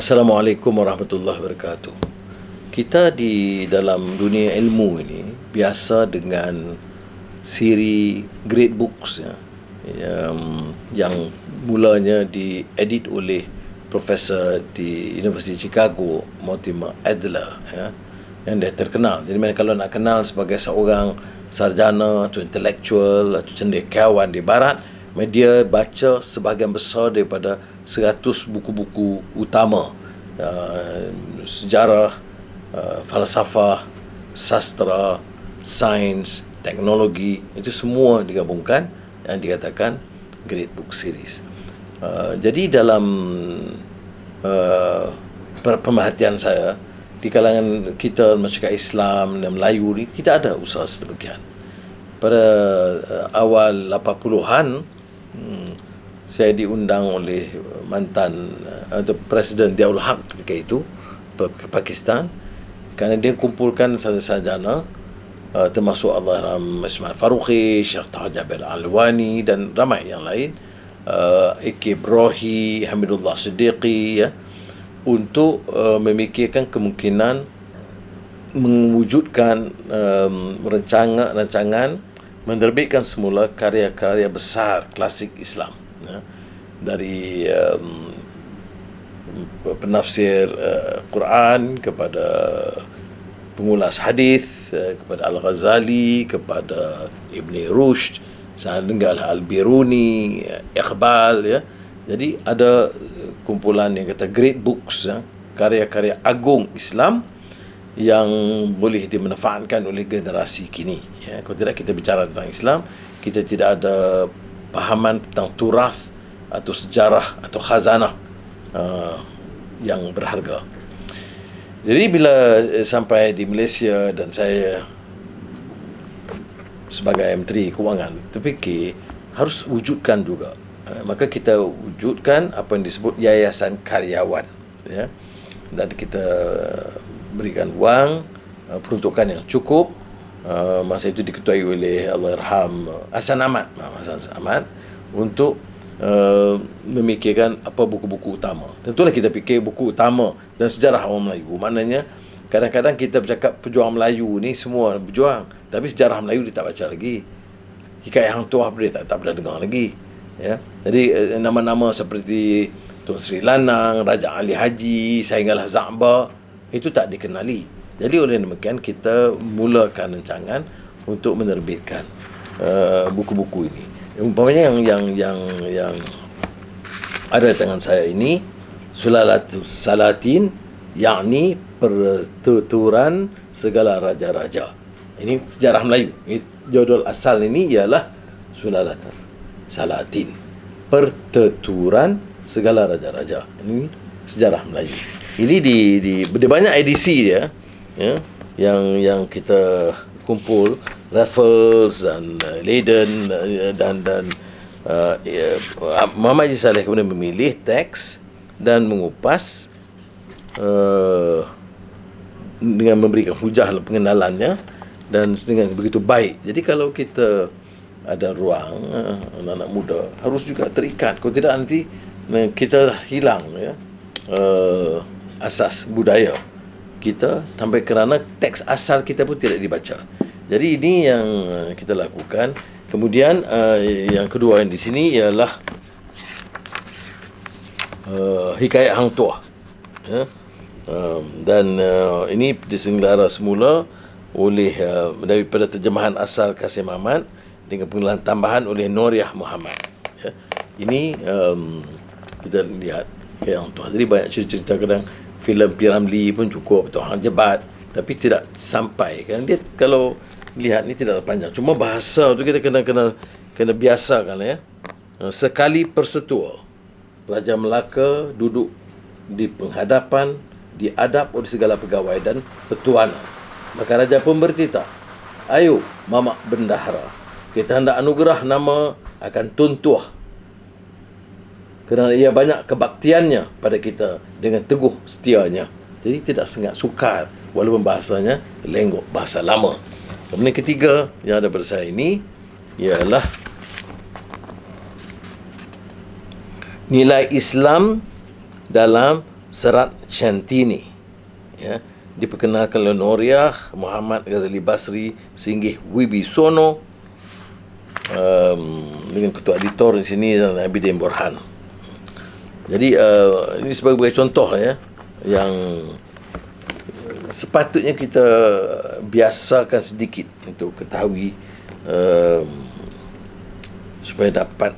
Assalamualaikum warahmatullahi wabarakatuh. Kita di dalam dunia ilmu ini biasa dengan siri great books ya, yang mulanya diedit oleh profesor di Universiti Chicago, Mortimer Adler ya, yang dia terkenal. Jadi kalau nak kenal sebagai seorang sarjana atau intelektual atau cendekiawan di barat, media baca sebahagian besar daripada 100 buku-buku utama, sejarah, falsafah, sastra, sains, teknologi, itu semua digabungkan yang dikatakan Great Book Series. Jadi dalam pemerhatian saya, di kalangan kita masyarakat Islam dan Melayu ni tidak ada usaha sedemikian. Pada awal 80-an, saya diundang oleh mantan atau Presiden Ziaul Haq ketika itu ke Pakistan, kerana dia kumpulkan sarjana termasuk Allahyarham Ismail Farukhi, Syekh Taha Jabir Alwani dan ramai yang lain, A.K. Brohi, Hamidullah Siddiqi ya, untuk memikirkan kemungkinan mewujudkan rancangan menerbitkan semula karya-karya besar klasik Islam ya, dari penafsir Quran kepada pengulas hadis, kepada Al-Ghazali, kepada Ibn Rushd, sehingga Al-Biruni, Iqbal ya. Jadi ada kumpulan yang kata great books ya, karya-karya agung Islam yang boleh dimanfaatkan oleh generasi kini ya. Kalau tidak kita bicara tentang Islam, kita tidak ada pahaman tentang turath atau sejarah atau khazanah yang berharga. Jadi bila sampai di Malaysia dan saya sebagai Menteri Kewangan terfikir harus wujudkan juga, maka kita wujudkan apa yang disebut yayasan karyawan ya, dan kita berikan wang peruntukan yang cukup. Masa itu diketuai oleh Allahyarham Hasan Ahmad untuk memikirkan apa buku-buku utama. Tentulah kita fikir buku utama dan sejarah orang Melayu. Maknanya kadang-kadang kita bercakap pejuang Melayu ni semua berjuang, tapi sejarah Melayu dia tak baca lagi. Hikayat Hang Tuah dia tak pernah dengar lagi ya. Jadi nama-nama seperti Tun Sri Lanang, Raja Ali Haji, Saingalah Za'ba itu tak dikenali. Jadi oleh demikian kita mulakan rancangan untuk menerbitkan buku-buku ini. Umpamanya yang ada di tangan saya ini Sulalatus Salatin, yakni pertuturan segala raja-raja. Ini sejarah Melayu. Judul asal ini ialah Sulalatus Salatin, pertuturan segala raja-raja. Ini sejarah Melayu. Ini di banyak edisi dia ya, yang kita kumpul, Raffles dan Leiden dan Muhammad Haji Saleh kemudian memilih teks dan mengupas dengan memberikan hujah pengenalannya dan dengan begitu baik. Jadi kalau kita ada ruang, anak-anak muda harus juga terikat. Kalau tidak nanti kita hilang ya asas budaya kita, sampai kerana teks asal kita pun tidak dibaca. Jadi ini yang kita lakukan. Kemudian yang kedua yang di sini ialah Hikayat Hang Tuah ya. Dan ini diselenggara semula oleh daripada terjemahan asal Kasim Ahmad dengan pengenalan tambahan oleh Nuriah Muhammad ya. Ini kita lihat Hikayat Hang Tuah. Jadi banyak cerita-cerita, kadang filem Piramli pun cukup, atau Hang Jebat, tapi tidak sampai kan. Dia kalau lihat ni tidak panjang, cuma bahasa tu kita kena biasakan ya. Sekali persetua Raja Melaka duduk di penghadapan, diadap oleh segala pegawai dan petuanan. Maka Raja pun bertitah, "Ayo Mamak Bendahara, kita hendak anugerah nama akan Tun Tuah, kerana ia banyak kebaktiannya pada kita dengan teguh setianya." Jadi tidak sangat sukar walaupun bahasanya lenggok, bahasa lama. Kemudian ketiga yang ada pada saya ini ialah nilai Islam dalam Serat Syantini, ya, diperkenalkan oleh Noriah Muhammad Ghazali Basri Singgih Wibisono, dengan ketua editor di sini dan Abidin Borhan. Jadi ini sebagai contoh lah, ya, yang sepatutnya kita biasakan sedikit untuk ketahui, supaya dapat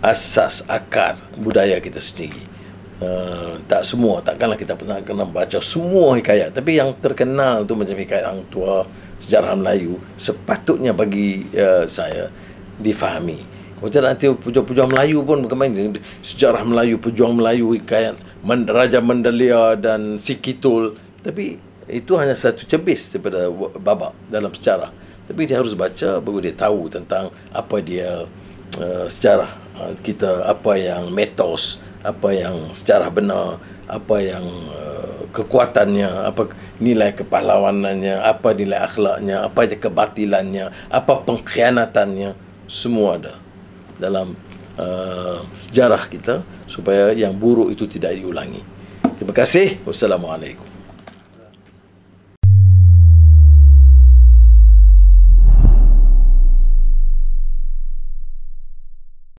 asas akar budaya kita sendiri. Takkanlah kita pernah kena baca semua hikayat, tapi yang terkenal tu macam hikayat Hang Tuah, sejarah Melayu, sepatutnya bagi saya difahami. Kalau tidak nanti pejuang-pejuang Melayu pun bagaimana, sejarah Melayu, pejuang Melayu, hikayat Raja Mendalia dan Si Kitul, tapi itu hanya satu cebis daripada babak dalam sejarah. Tapi dia harus baca baru dia tahu tentang apa dia sejarah kita, apa yang mitos, apa yang sejarah benar, apa yang kekuatannya, apa nilai kepahlawanannya, apa nilai akhlaknya, apa je kebatilannya, apa pengkhianatannya, semua ada dalam sejarah kita, supaya yang buruk itu tidak diulangi. Terima kasih. Wassalamualaikum.